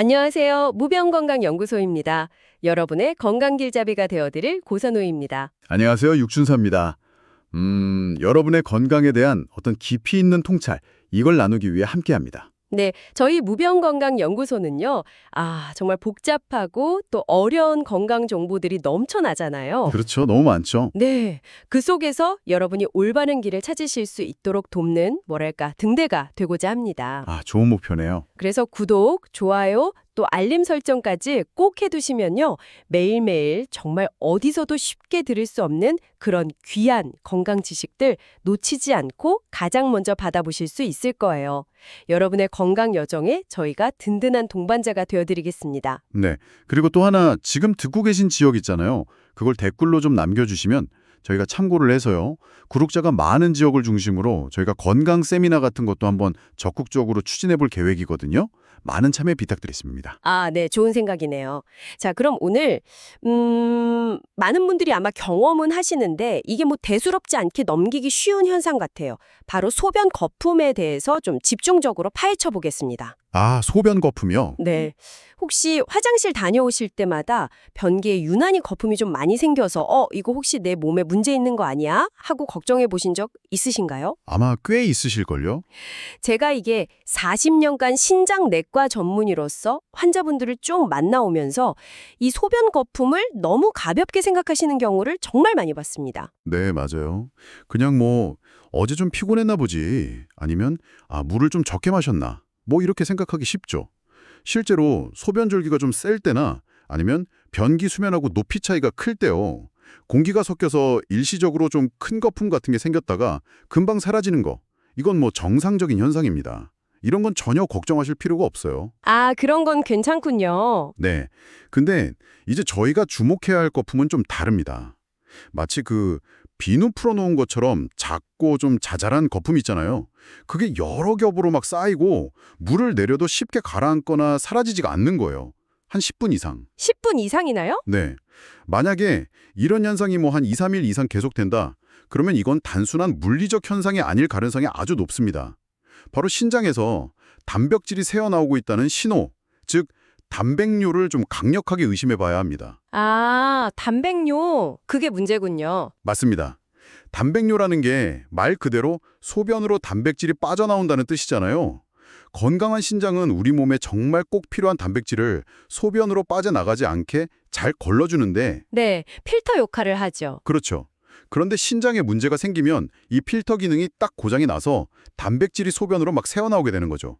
안녕하세요. 무병건강연구소입니다. 여러분의 건강길잡이가 되어드릴 고선우입니다. 안녕하세요. 육준서입니다. 여러분의 건강에 대한 어떤 깊이 있는 통찰, 이걸 나누기 위해 함께합니다. 네, 저희 무병건강연구소는요. 정말 복잡하고 또 어려운 건강 정보들이 넘쳐나잖아요. 그렇죠. 너무 많죠. 네, 그 속에서 여러분이 올바른 길을 찾으실 수 있도록 돕는 등대가 되고자 합니다. 좋은 목표네요. 그래서 구독, 좋아요, 또 알림 설정까지 꼭 해두시면요. 매일매일 정말 어디서도 쉽게 들을 수 없는 그런 귀한 건강 지식들 놓치지 않고 가장 먼저 받아보실 수 있을 거예요. 여러분의 건강 여정에 저희가 든든한 동반자가 되어드리겠습니다. 네. 그리고 또 하나 지금 듣고 계신 지역 있잖아요. 그걸 댓글로 좀 남겨주시면 저희가 참고를 해서요. 구독자가 많은 지역을 중심으로 저희가 건강 세미나 같은 것도 한번 적극적으로 추진해 볼 계획이거든요. 많은 참여 부탁드리겠습니다. 네, 좋은 생각이네요. 자, 그럼 오늘 많은 분들이 아마 경험은 하시는데 이게 뭐 대수롭지 않게 넘기기 쉬운 현상 같아요. 바로 소변 거품에 대해서 좀 집중적으로 파헤쳐 보겠습니다. 소변 거품이요? 네. 혹시 화장실 다녀오실 때마다 변기에 유난히 거품이 좀 많이 생겨서 이거 혹시 내 몸에 문제 있는 거 아니야? 하고 걱정해 보신 적 있으신가요? 아마 꽤 있으실걸요? 제가 이게 40년간 신장내과 전문의로서 환자분들을 쭉 만나오면서 이 소변 거품을 너무 가볍게 생각하시는 경우를 정말 많이 봤습니다. 네, 맞아요. 그냥 어제 좀 피곤했나 보지. 아니면 물을 좀 적게 마셨나. 이렇게 생각하기 쉽죠. 실제로 소변 줄기가 좀 셀 때나 아니면 변기 수면하고 높이 차이가 클 때요. 공기가 섞여서 일시적으로 좀 큰 거품 같은 게 생겼다가 금방 사라지는 거. 이건 정상적인 현상입니다. 이런 건 전혀 걱정하실 필요가 없어요. 그런 건 괜찮군요. 네. 근데 이제 저희가 주목해야 할 거품은 좀 다릅니다. 마치 비누 풀어놓은 것처럼 작고 좀 자잘한 거품 있잖아요. 그게 여러 겹으로 막 쌓이고 물을 내려도 쉽게 가라앉거나 사라지지가 않는 거예요. 한 10분 이상. 10분 이상이나요? 네. 만약에 이런 현상이 한 2, 3일 이상 계속된다. 그러면 이건 단순한 물리적 현상이 아닐 가능성이 아주 높습니다. 바로 신장에서 단백질이 새어나오고 있다는 신호, 즉 단백뇨를 좀 강력하게 의심해 봐야 합니다. 단백뇨. 그게 문제군요. 맞습니다. 단백뇨라는 게 말 그대로 소변으로 단백질이 빠져나온다는 뜻이잖아요. 건강한 신장은 우리 몸에 정말 꼭 필요한 단백질을 소변으로 빠져나가지 않게 잘 걸러주는데 네, 필터 역할을 하죠. 그렇죠. 그런데 신장에 문제가 생기면 이 필터 기능이 딱 고장이 나서 단백질이 소변으로 막 새어나오게 되는 거죠.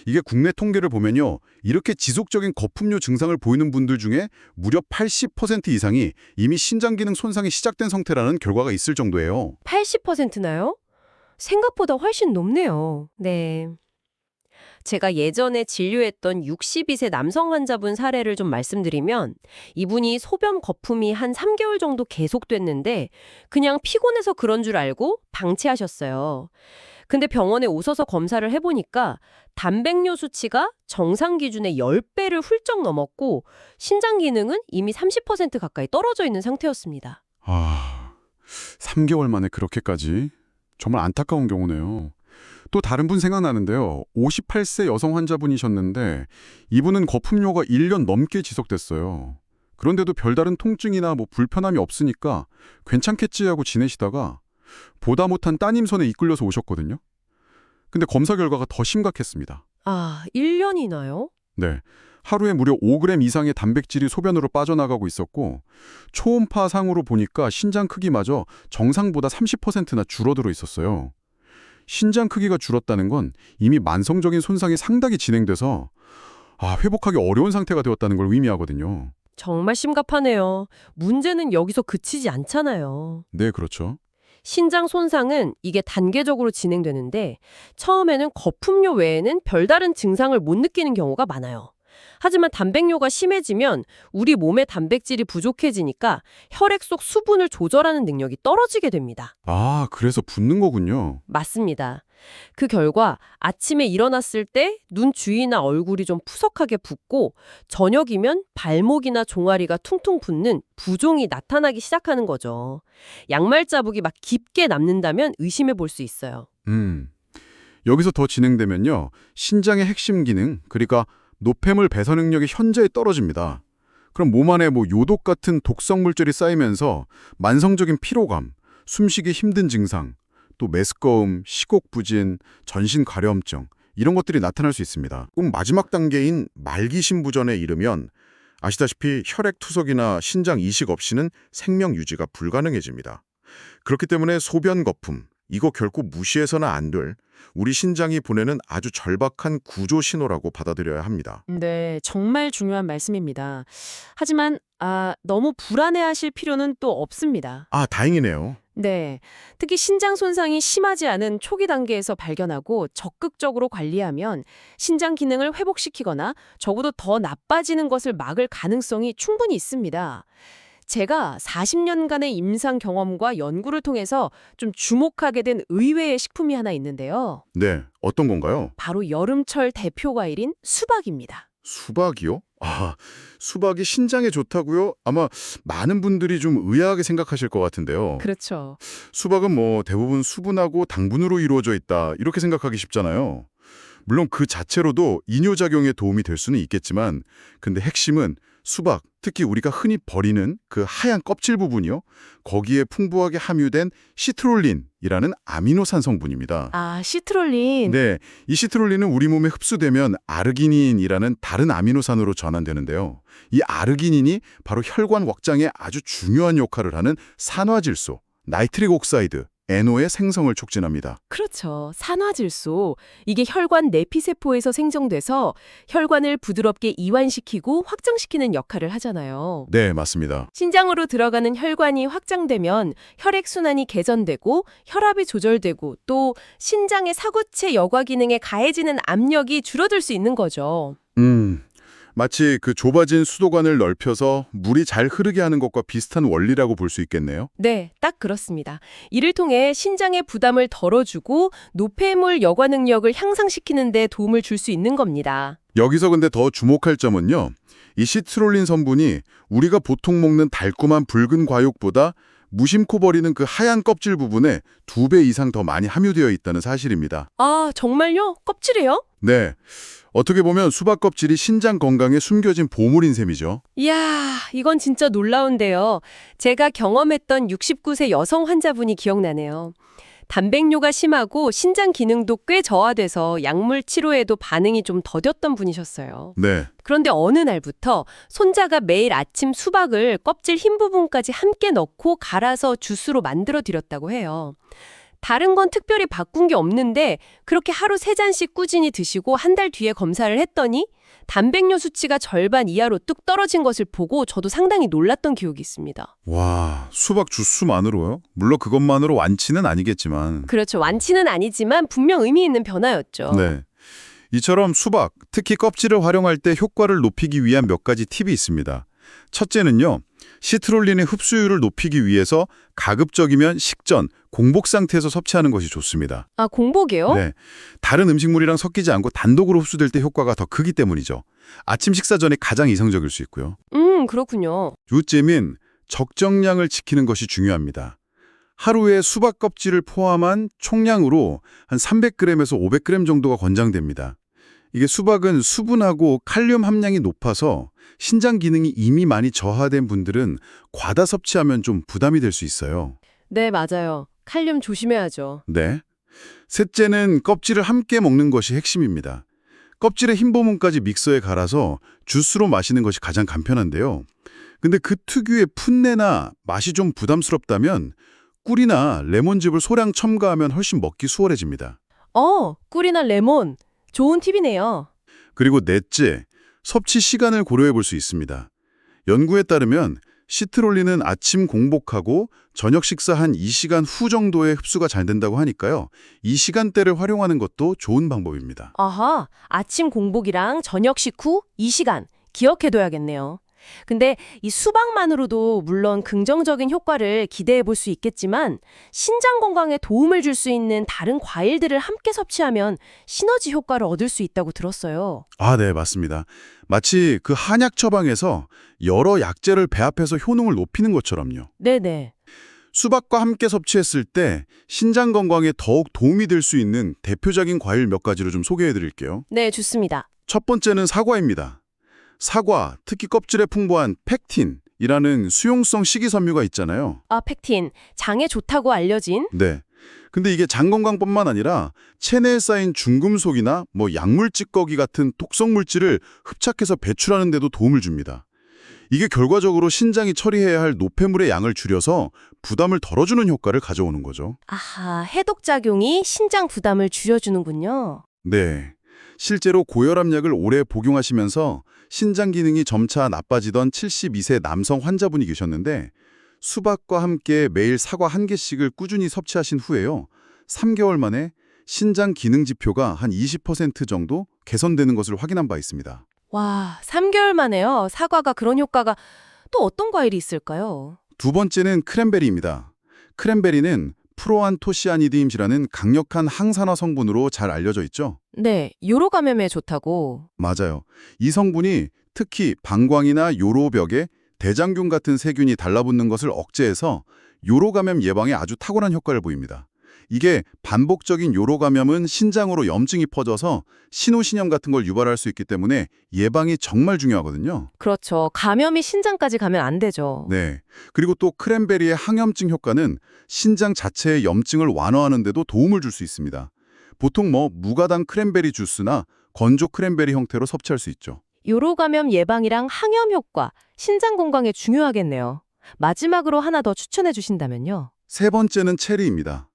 이게 국내 통계를 보면요. 이렇게 지속적인 거품류 증상을 보이는 분들 중에 무려 80% 이상이 이미 신장 기능 손상이 시작된 상태라는 결과가 있을 정도예요. 80%나요? 생각보다 훨씬 높네요. 네. 제가 예전에 진료했던 62세 남성 환자분 사례를 좀 말씀드리면 이분이 소변 거품이 한 3개월 정도 계속됐는데 그냥 피곤해서 그런 줄 알고 방치하셨어요. 근데 병원에 오셔서 검사를 해보니까 단백뇨 수치가 정상 기준의 10배를 훌쩍 넘었고 신장 기능은 이미 30% 가까이 떨어져 있는 상태였습니다. 3개월 만에 그렇게까지? 정말 안타까운 경우네요. 또 다른 분 생각나는데요. 58세 여성 환자분이셨는데 이분은 거품뇨가 1년 넘게 지속됐어요. 그런데도 별다른 통증이나 불편함이 없으니까 괜찮겠지 하고 지내시다가 보다 못한 따님선에 이끌려서 오셨거든요. 근데 검사 결과가 더 심각했습니다. 1년이나요? 네. 하루에 무려 5g 이상의 단백질이 소변으로 빠져나가고 있었고 초음파 상으로 보니까 신장 크기마저 정상보다 30%나 줄어들어 있었어요. 신장 크기가 줄었다는 건 이미 만성적인 손상이 상당히 진행돼서 회복하기 어려운 상태가 되었다는 걸 의미하거든요. 정말 심각하네요. 문제는 여기서 그치지 않잖아요. 네, 그렇죠. 신장 손상은 이게 단계적으로 진행되는데 처음에는 거품뇨 외에는 별다른 증상을 못 느끼는 경우가 많아요. 하지만 단백뇨가 심해지면 우리 몸의 단백질이 부족해지니까 혈액 속 수분을 조절하는 능력이 떨어지게 됩니다. 그래서 붓는 거군요. 맞습니다. 그 결과 아침에 일어났을 때 눈 주위나 얼굴이 좀 푸석하게 붓고 저녁이면 발목이나 종아리가 퉁퉁 붓는 부종이 나타나기 시작하는 거죠. 양말 자국이 막 깊게 남는다면 의심해 볼 수 있어요. 여기서 더 진행되면요. 신장의 핵심 기능, 그러니까 노폐물 배선 능력이 현저히 떨어집니다. 그럼 몸 안에 요독 같은 독성 물질이 쌓이면서 만성적인 피로감, 숨쉬기 힘든 증상, 또 메스꺼움, 시곡부진, 전신 가려움증 이런 것들이 나타날 수 있습니다. 그럼 마지막 단계인 말기심부전에 이르면 아시다시피 혈액 투석이나 신장 이식 없이는 생명 유지가 불가능해집니다. 그렇기 때문에 소변 거품, 이거 결코 무시해서는 안 될 우리 신장이 보내는 아주 절박한 구조 신호라고 받아들여야 합니다. 네, 정말 중요한 말씀입니다. 하지만 너무 불안해하실 필요는 또 없습니다. 아, 다행이네요. 네, 특히 신장 손상이 심하지 않은 초기 단계에서 발견하고 적극적으로 관리하면 신장 기능을 회복시키거나 적어도 더 나빠지는 것을 막을 가능성이 충분히 있습니다. 제가 40년간의 임상 경험과 연구를 통해서 좀 주목하게 된 의외의 식품이 하나 있는데요. 네, 어떤 건가요? 바로 여름철 대표 과일인 수박입니다. 수박이요? 아, 수박이 신장에 좋다고요? 아마 많은 분들이 좀 의아하게 생각하실 것 같은데요. 그렇죠. 수박은 대부분 수분하고 당분으로 이루어져 있다 이렇게 생각하기 쉽잖아요. 물론 그 자체로도 이뇨작용에 도움이 될 수는 있겠지만 근데 핵심은 수박, 특히 우리가 흔히 버리는 그 하얀 껍질 부분이요. 거기에 풍부하게 함유된 시트롤린이라는 아미노산 성분입니다. 시트롤린. 네, 이 시트롤린은 우리 몸에 흡수되면 아르기닌이라는 다른 아미노산으로 전환되는데요. 이 아르기닌이 바로 혈관 확장에 아주 중요한 역할을 하는 산화질소, 나이트릭 옥사이드, NO의 생성을 촉진합니다. 그렇죠. 산화질소. 이게 혈관 내피세포에서 생성돼서 혈관을 부드럽게 이완시키고 확장시키는 역할을 하잖아요. 네, 맞습니다. 신장으로 들어가는 혈관이 확장되면 혈액순환이 개선되고 혈압이 조절되고 또 신장의 사구체 여과 기능에 가해지는 압력이 줄어들 수 있는 거죠. 마치 그 좁아진 수도관을 넓혀서 물이 잘 흐르게 하는 것과 비슷한 원리라고 볼 수 있겠네요. 네, 딱 그렇습니다. 이를 통해 신장의 부담을 덜어주고 노폐물 여과 능력을 향상시키는 데 도움을 줄 수 있는 겁니다. 여기서 근데 더 주목할 점은요. 이 시트롤린 성분이 우리가 보통 먹는 달콤한 붉은 과육보다 무심코 버리는 그 하얀 껍질 부분에 2배 이상 더 많이 함유되어 있다는 사실입니다. 아, 정말요? 껍질이요? 네. 어떻게 보면 수박 껍질이 신장 건강에 숨겨진 보물인 셈이죠. 이야, 이건 진짜 놀라운데요. 제가 경험했던 69세 여성 환자분이 기억나네요. 단백뇨가 심하고 신장 기능도 꽤 저하돼서 약물 치료에도 반응이 좀 더뎠던 분이셨어요. 네. 그런데 어느 날부터 손자가 매일 아침 수박을 껍질 흰 부분까지 함께 넣고 갈아서 주스로 만들어 드렸다고 해요. 다른 건 특별히 바꾼 게 없는데 그렇게 하루 3잔씩 꾸준히 드시고 한 달 뒤에 검사를 했더니 단백뇨 수치가 절반 이하로 뚝 떨어진 것을 보고 저도 상당히 놀랐던 기억이 있습니다. 와, 수박 주스만으로요? 물론 그것만으로 완치는 아니겠지만. 그렇죠. 완치는 아니지만 분명 의미 있는 변화였죠. 네. 이처럼 수박, 특히 껍질을 활용할 때 효과를 높이기 위한 몇 가지 팁이 있습니다. 첫째는요. 시트롤린의 흡수율을 높이기 위해서 가급적이면 식전, 공복 상태에서 섭취하는 것이 좋습니다. 아, 공복이요? 네, 다른 음식물이랑 섞이지 않고 단독으로 흡수될 때 효과가 더 크기 때문이죠. 아침 식사 전에 가장 이상적일 수 있고요. 그렇군요. 요즘은 적정량을 지키는 것이 중요합니다. 하루에 수박 껍질을 포함한 총량으로 한 300g에서 500g 정도가 권장됩니다. 이게 수박은 수분하고 칼륨 함량이 높아서 신장 기능이 이미 많이 저하된 분들은 과다 섭취하면 좀 부담이 될 수 있어요. 네, 맞아요. 칼륨 조심해야죠. 네. 셋째는 껍질을 함께 먹는 것이 핵심입니다. 껍질의 흰 부분까지 믹서에 갈아서 주스로 마시는 것이 가장 간편한데요. 근데 그 특유의 풋내나 맛이 좀 부담스럽다면 꿀이나 레몬즙을 소량 첨가하면 훨씬 먹기 수월해집니다. 꿀이나 레몬. 좋은 팁이네요. 그리고 넷째, 섭취 시간을 고려해 볼 수 있습니다. 연구에 따르면 시트롤린은 아침 공복하고 저녁 식사 한 2시간 후 정도에 흡수가 잘 된다고 하니까요. 이 시간대를 활용하는 것도 좋은 방법입니다. 아하, 아침 공복이랑 저녁 식후 2시간 기억해둬야겠네요. 근데 이 수박만으로도 물론 긍정적인 효과를 기대해 볼 수 있겠지만 신장 건강에 도움을 줄 수 있는 다른 과일들을 함께 섭취하면 시너지 효과를 얻을 수 있다고 들었어요. 아, 네, 맞습니다. 마치 그 한약 처방에서 여러 약재를 배합해서 효능을 높이는 것처럼요. 네네. 수박과 함께 섭취했을 때 신장 건강에 더욱 도움이 될 수 있는 대표적인 과일 몇 가지를 좀 소개해 드릴게요. 네, 좋습니다. 첫 번째는 사과입니다. 사과, 특히 껍질에 풍부한 팩틴이라는 수용성 식이섬유가 있잖아요. 아, 팩틴. 장에 좋다고 알려진? 네. 근데 이게 장 건강뿐만 아니라 체내에 쌓인 중금속이나 약물 찌꺼기 같은 독성 물질을 흡착해서 배출하는 데도 도움을 줍니다. 이게 결과적으로 신장이 처리해야 할 노폐물의 양을 줄여서 부담을 덜어주는 효과를 가져오는 거죠. 아하, 해독작용이 신장 부담을 줄여주는군요. 네. 실제로 고혈압 약을 오래 복용하시면서 신장 기능이 점차 나빠지던 72세 남성 환자분이 계셨는데 수박과 함께 매일 사과 1개씩을 꾸준히 섭취하신 후에요. 3개월 만에 신장 기능 지표가 한 20% 정도 개선되는 것을 확인한 바 있습니다. 와, 3개월 만에요. 사과가 그런 효과가 또 어떤 과일이 있을까요? 두 번째는 크랜베리입니다. 크랜베리는 프로안토시아니딘이라는 강력한 항산화 성분으로 잘 알려져 있죠. 네, 요로 감염에 좋다고. 맞아요. 이 성분이 특히 방광이나 요로벽에 대장균 같은 세균이 달라붙는 것을 억제해서 요로 감염 예방에 아주 탁월한 효과를 보입니다. 이게 반복적인 요로 감염은 신장으로 염증이 퍼져서 신우신염 같은 걸 유발할 수 있기 때문에 예방이 정말 중요하거든요. 그렇죠. 감염이 신장까지 가면 안 되죠. 네. 그리고 또 크랜베리의 항염증 효과는 신장 자체의 염증을 완화하는 데도 도움을 줄 수 있습니다. 보통 무가당 크랜베리 주스나 건조 크랜베리 형태로 섭취할 수 있죠. 요로 감염 예방이랑 항염 효과, 신장 건강에 중요하겠네요. 마지막으로 하나 더 추천해 주신다면요. 세 번째는 체리입니다.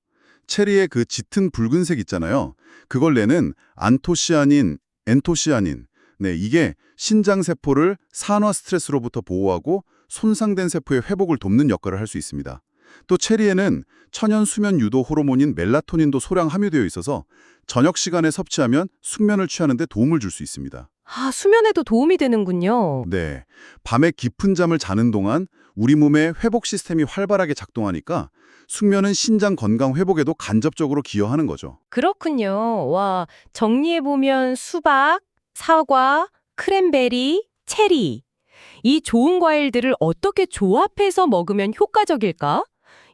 체리의 그 짙은 붉은색 있잖아요. 그걸 내는 안토시아닌, 엔토시아닌. 네, 이게 신장 세포를 산화 스트레스로부터 보호하고 손상된 세포의 회복을 돕는 역할을 할 수 있습니다. 또 체리에는 천연 수면 유도 호르몬인 멜라토닌도 소량 함유되어 있어서 저녁 시간에 섭취하면 숙면을 취하는 데 도움을 줄 수 있습니다. 아, 수면에도 도움이 되는군요. 네, 밤에 깊은 잠을 자는 동안 우리 몸의 회복 시스템이 활발하게 작동하니까 숙면은 신장 건강 회복에도 간접적으로 기여하는 거죠. 그렇군요. 와, 정리해보면 수박, 사과, 크랜베리, 체리. 이 좋은 과일들을 어떻게 조합해서 먹으면 효과적일까?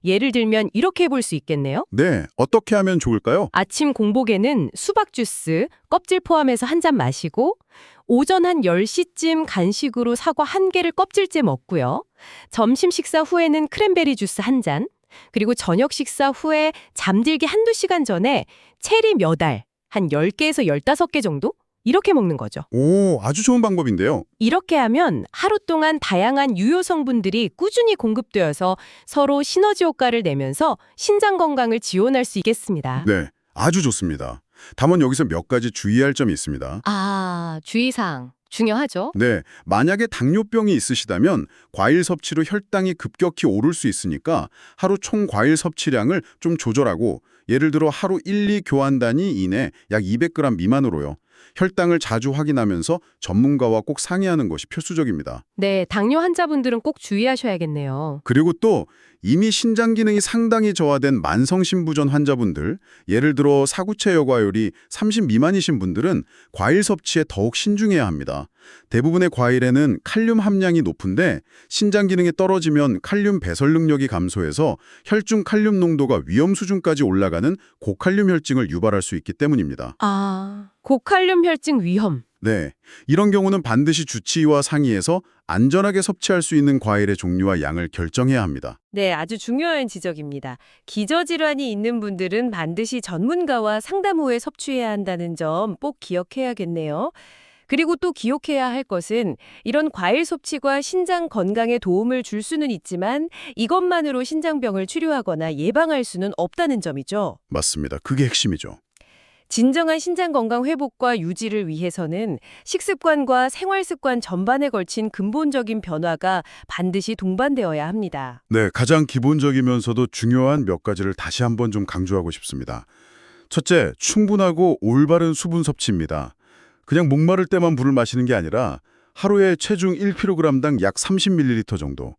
예를 들면 이렇게 해볼 수 있겠네요. 네, 어떻게 하면 좋을까요? 아침 공복에는 수박 주스, 껍질 포함해서 한 잔 마시고 오전 한 10시쯤 간식으로 사과 1개를 껍질째 먹고요. 점심 식사 후에는 크랜베리 주스 한 잔, 그리고 저녁 식사 후에 잠들기 한두 시간 전에 체리 몇 알, 한 10개에서 15개 정도? 이렇게 먹는 거죠. 오, 아주 좋은 방법인데요. 이렇게 하면 하루 동안 다양한 유효 성분들이 꾸준히 공급되어서 서로 시너지 효과를 내면서 신장 건강을 지원할 수 있겠습니다. 네, 아주 좋습니다. 다만 여기서 몇 가지 주의할 점이 있습니다. 아, 주의사항. 중요하죠? 네, 만약에 당뇨병이 있으시다면 과일 섭취로 혈당이 급격히 오를 수 있으니까 하루 총 과일 섭취량을 좀 조절하고 예를 들어 하루 1, 2 교환 단위 이내 약 200g 미만으로요. 혈당을 자주 확인하면서 전문가와 꼭 상의하는 것이 필수적입니다. 네, 당뇨 환자분들은 꼭 주의하셔야겠네요. 그리고 또 이미 신장 기능이 상당히 저하된 만성신부전 환자분들, 예를 들어 사구체 여과율이 30 미만이신 분들은 과일 섭취에 더욱 신중해야 합니다. 대부분의 과일에는 칼륨 함량이 높은데 신장 기능이 떨어지면 칼륨 배설 능력이 감소해서 혈중 칼륨 농도가 위험 수준까지 올라가는 고칼륨 혈증을 유발할 수 있기 때문입니다. 아, 고칼륨 혈증 위험. 네, 이런 경우는 반드시 주치의와 상의해서 안전하게 섭취할 수 있는 과일의 종류와 양을 결정해야 합니다. 네, 아주 중요한 지적입니다. 기저질환이 있는 분들은 반드시 전문가와 상담 후에 섭취해야 한다는 점 꼭 기억해야겠네요. 그리고 또 기억해야 할 것은 이런 과일 섭취가 신장 건강에 도움을 줄 수는 있지만 이것만으로 신장병을 치료하거나 예방할 수는 없다는 점이죠. 맞습니다. 그게 핵심이죠. 진정한 신장 건강 회복과 유지를 위해서는 식습관과 생활습관 전반에 걸친 근본적인 변화가 반드시 동반되어야 합니다. 네, 가장 기본적이면서도 중요한 몇 가지를 다시 한번 좀 강조하고 싶습니다. 첫째, 충분하고 올바른 수분 섭취입니다. 그냥 목마를 때만 물을 마시는 게 아니라 하루에 체중 1kg당 약 30ml 정도.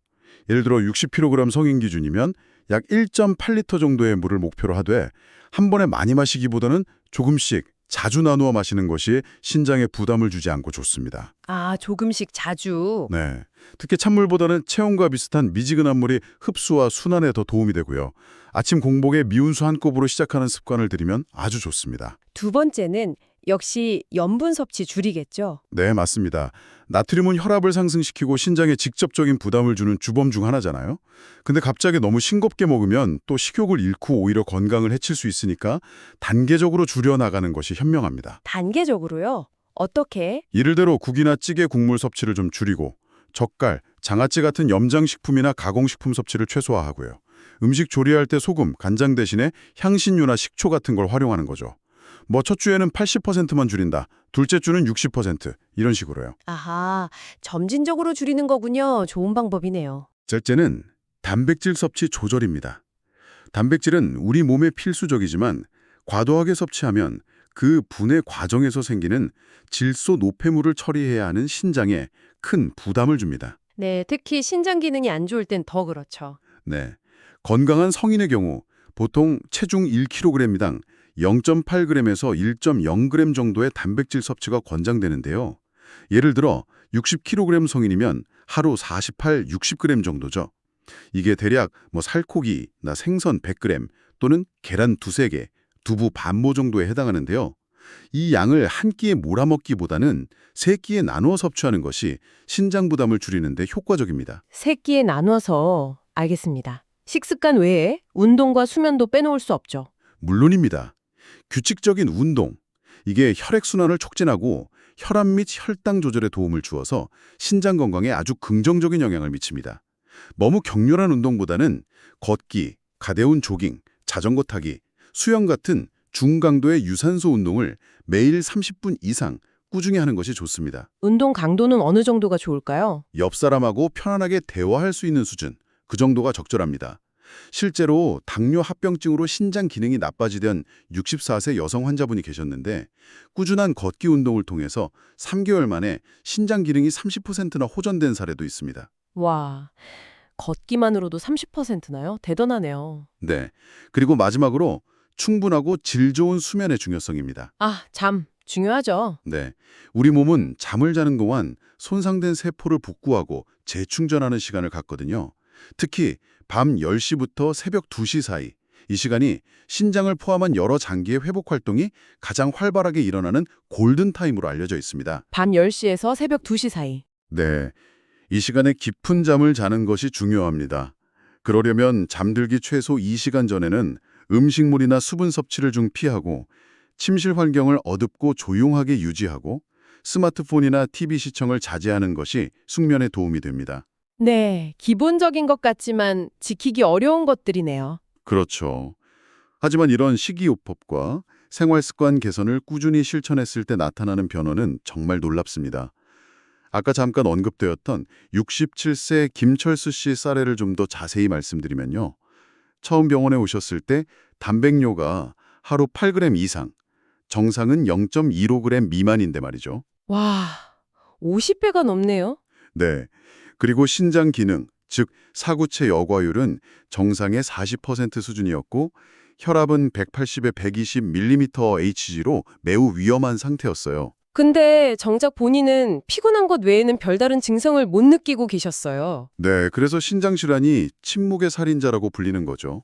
예를 들어 60kg 성인 기준이면 약 1.8리터 정도의 물을 목표로 하되 한 번에 많이 마시기보다는 조금씩 자주 나누어 마시는 것이 신장에 부담을 주지 않고 좋습니다. 아, 조금씩 자주. 네, 특히 찬물보다는 체온과 비슷한 미지근한 물이 흡수와 순환에 더 도움이 되고요. 아침 공복에 미운수 한 컵으로 시작하는 습관을 들이면 아주 좋습니다. 두 번째는 역시 염분 섭취 줄이겠죠. 네, 맞습니다. 나트륨은 혈압을 상승시키고 신장에 직접적인 부담을 주는 주범 중 하나잖아요. 근데 갑자기 너무 싱겁게 먹으면 또 식욕을 잃고 오히려 건강을 해칠 수 있으니까 단계적으로 줄여나가는 것이 현명합니다. 단계적으로요? 어떻게? 예를 들어 국이나 찌개 국물 섭취를 좀 줄이고 젓갈, 장아찌 같은 염장식품이나 가공식품 섭취를 최소화하고요. 음식 조리할 때 소금, 간장 대신에 향신료나 식초 같은 걸 활용하는 거죠. 뭐 첫 주에는 80%만 줄인다, 둘째 주는 60% 이런 식으로요. 아하, 점진적으로 줄이는 거군요. 좋은 방법이네요. 셋째는 단백질 섭취 조절입니다. 단백질은 우리 몸에 필수적이지만 과도하게 섭취하면 그 분해 과정에서 생기는 질소 노폐물을 처리해야 하는 신장에 큰 부담을 줍니다. 네, 특히 신장 기능이 안 좋을 땐 더 그렇죠. 네, 건강한 성인의 경우 보통 체중 1kg당 0.8g에서 1.0g 정도의 단백질 섭취가 권장되는데요. 예를 들어 60kg 성인이면 하루 48, 60g 정도죠. 이게 대략 살코기나 생선 100g 또는 계란 두세 개, 두부 반모 정도에 해당하는데요. 이 양을 한 끼에 몰아먹기보다는 세 끼에 나누어 섭취하는 것이 신장 부담을 줄이는 데 효과적입니다. 세 끼에 나눠서 알겠습니다. 식습관 외에 운동과 수면도 빼놓을 수 없죠. 물론입니다. 규칙적인 운동, 이게 혈액순환을 촉진하고 혈압 및 혈당 조절에 도움을 주어서 신장 건강에 아주 긍정적인 영향을 미칩니다. 너무 격렬한 운동보다는 걷기, 가벼운 조깅, 자전거 타기, 수영 같은 중강도의 유산소 운동을 매일 30분 이상 꾸준히 하는 것이 좋습니다. 운동 강도는 어느 정도가 좋을까요? 옆 사람하고 편안하게 대화할 수 있는 수준, 그 정도가 적절합니다. 실제로 당뇨 합병증으로 신장 기능이 나빠지던 64세 여성 환자분이 계셨는데 꾸준한 걷기 운동을 통해서 3개월 만에 신장 기능이 30%나 호전된 사례도 있습니다. 와, 걷기만으로도 30%나요? 대단하네요. 네. 그리고 마지막으로 충분하고 질 좋은 수면의 중요성입니다. 아, 잠 중요하죠. 네. 우리 몸은 잠을 자는 동안 손상된 세포를 복구하고 재충전하는 시간을 갖거든요. 특히 밤 10시부터 새벽 2시 사이, 이 시간이 신장을 포함한 여러 장기의 회복 활동이 가장 활발하게 일어나는 골든타임으로 알려져 있습니다. 밤 10시에서 새벽 2시 사이. 네. 이 시간에 깊은 잠을 자는 것이 중요합니다. 그러려면 잠들기 최소 2시간 전에는 음식물이나 수분 섭취를 좀 피하고 침실 환경을 어둡고 조용하게 유지하고 스마트폰이나 TV 시청을 자제하는 것이 숙면에 도움이 됩니다. 네, 기본적인 것 같지만 지키기 어려운 것들이네요. 그렇죠. 하지만 이런 식이요법과 생활습관 개선을 꾸준히 실천했을 때 나타나는 변화는 정말 놀랍습니다. 아까 잠깐 언급되었던 67세 김철수 씨 사례를 좀 더 자세히 말씀드리면요. 처음 병원에 오셨을 때 단백뇨가 하루 8g 이상, 정상은 0.15g 미만인데 말이죠. 와, 50배가 넘네요. 네. 그리고 신장 기능, 즉 사구체 여과율은 정상의 40% 수준이었고 혈압은 180에 120mmHg로 매우 위험한 상태였어요. 근데 정작 본인은 피곤한 것 외에는 별다른 증상을 못 느끼고 계셨어요. 네, 그래서 신장 질환이 침묵의 살인자라고 불리는 거죠.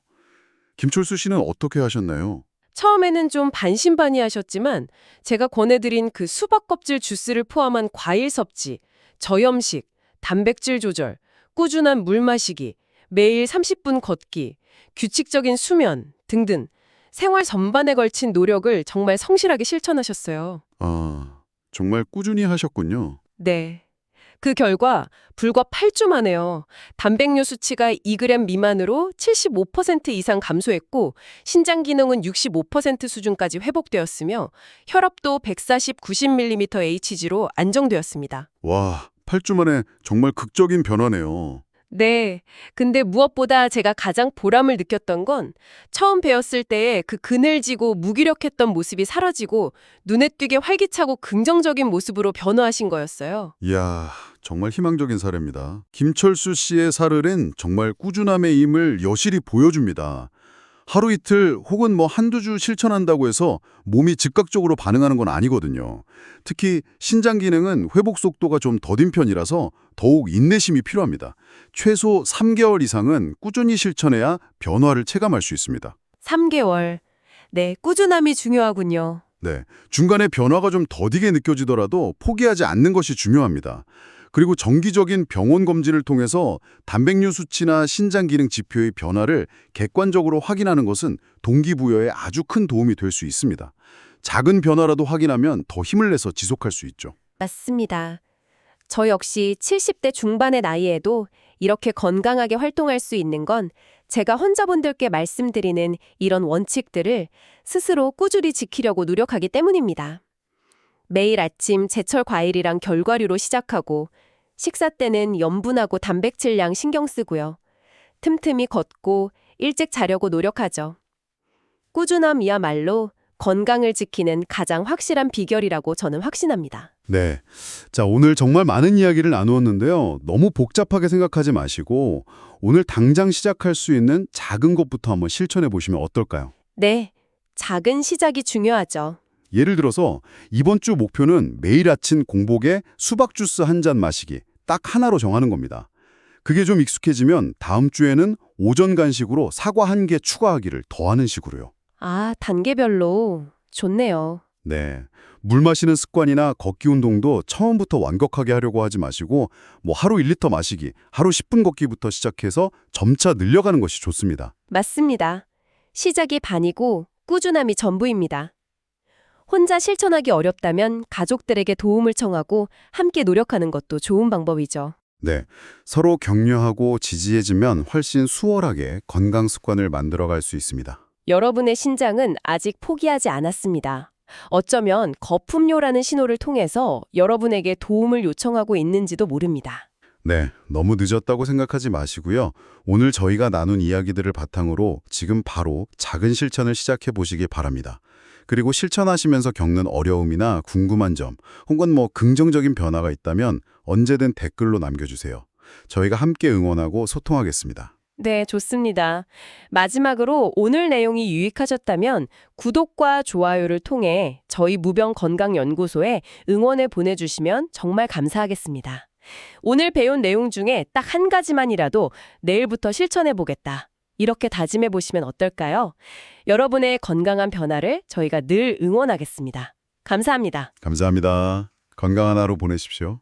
김철수 씨는 어떻게 하셨나요? 처음에는 좀 반신반의하셨지만 제가 권해드린 그 수박 껍질 주스를 포함한 과일 섭취, 저염식, 단백질 조절, 꾸준한 물 마시기, 매일 30분 걷기, 규칙적인 수면 등등 생활 전반에 걸친 노력을 정말 성실하게 실천하셨어요. 아, 정말 꾸준히 하셨군요. 네. 그 결과 불과 8주 만에요. 단백뇨 수치가 2g 미만으로 75% 이상 감소했고 신장 기능은 65% 수준까지 회복되었으며 혈압도 140, 90mmHg로 안정되었습니다. 와, 8주 만에 정말 극적인 변화네요. 네. 근데 무엇보다 제가 가장 보람을 느꼈던 건 처음 배웠을 때의 그 그늘지고 무기력했던 모습이 사라지고 눈에 띄게 활기차고 긍정적인 모습으로 변화하신 거였어요. 이야, 정말 희망적인 사례입니다. 김철수 씨의 사례는 정말 꾸준함의 힘을 여실히 보여줍니다. 하루 이틀 혹은 한두 주 실천한다고 해서 몸이 즉각적으로 반응하는 건 아니거든요. 특히 신장 기능은 회복 속도가 좀 더딘 편이라서 더욱 인내심이 필요합니다. 최소 3개월 이상은 꾸준히 실천해야 변화를 체감할 수 있습니다. 3개월. 네, 꾸준함이 중요하군요. 네, 중간에 변화가 좀 더디게 느껴지더라도 포기하지 않는 것이 중요합니다. 그리고 정기적인 병원 검진을 통해서 단백뇨 수치나 신장 기능 지표의 변화를 객관적으로 확인하는 것은 동기부여에 아주 큰 도움이 될 수 있습니다. 작은 변화라도 확인하면 더 힘을 내서 지속할 수 있죠. 맞습니다. 저 역시 70대 중반의 나이에도 이렇게 건강하게 활동할 수 있는 건 제가 환자분들께 말씀드리는 이런 원칙들을 스스로 꾸준히 지키려고 노력하기 때문입니다. 매일 아침 제철 과일이랑 견과류로 시작하고 식사 때는 염분하고 단백질량 신경 쓰고요. 틈틈이 걷고 일찍 자려고 노력하죠. 꾸준함이야말로 건강을 지키는 가장 확실한 비결이라고 저는 확신합니다. 네. 자, 오늘 정말 많은 이야기를 나누었는데요. 너무 복잡하게 생각하지 마시고 오늘 당장 시작할 수 있는 작은 것부터 한번 실천해 보시면 어떨까요? 네, 작은 시작이 중요하죠. 예를 들어서 이번 주 목표는 매일 아침 공복에 수박 주스 한 잔 마시기 딱 하나로 정하는 겁니다. 그게 좀 익숙해지면 다음 주에는 오전 간식으로 사과 한 개 추가하기를 더하는 식으로요. 아, 단계별로 좋네요. 네. 물 마시는 습관이나 걷기 운동도 처음부터 완벽하게 하려고 하지 마시고 하루 1리터 마시기, 하루 10분 걷기부터 시작해서 점차 늘려가는 것이 좋습니다. 맞습니다. 시작이 반이고 꾸준함이 전부입니다. 혼자 실천하기 어렵다면 가족들에게 도움을 청하고 함께 노력하는 것도 좋은 방법이죠. 네. 서로 격려하고 지지해주면 훨씬 수월하게 건강 습관을 만들어갈 수 있습니다. 여러분의 신장은 아직 포기하지 않았습니다. 어쩌면 거품료라는 신호를 통해서 여러분에게 도움을 요청하고 있는지도 모릅니다. 네, 너무 늦었다고 생각하지 마시고요. 오늘 저희가 나눈 이야기들을 바탕으로 지금 바로 작은 실천을 시작해 보시기 바랍니다. 그리고 실천하시면서 겪는 어려움이나 궁금한 점, 혹은 긍정적인 변화가 있다면 언제든 댓글로 남겨주세요. 저희가 함께 응원하고 소통하겠습니다. 네, 좋습니다. 마지막으로 오늘 내용이 유익하셨다면 구독과 좋아요를 통해 저희 무병건강연구소에 응원을 보내주시면 정말 감사하겠습니다. 오늘 배운 내용 중에 딱 한 가지만이라도 내일부터 실천해보겠다. 이렇게 다짐해 보시면 어떨까요? 여러분의 건강한 변화를 저희가 늘 응원하겠습니다. 감사합니다. 감사합니다. 건강한 하루 보내십시오.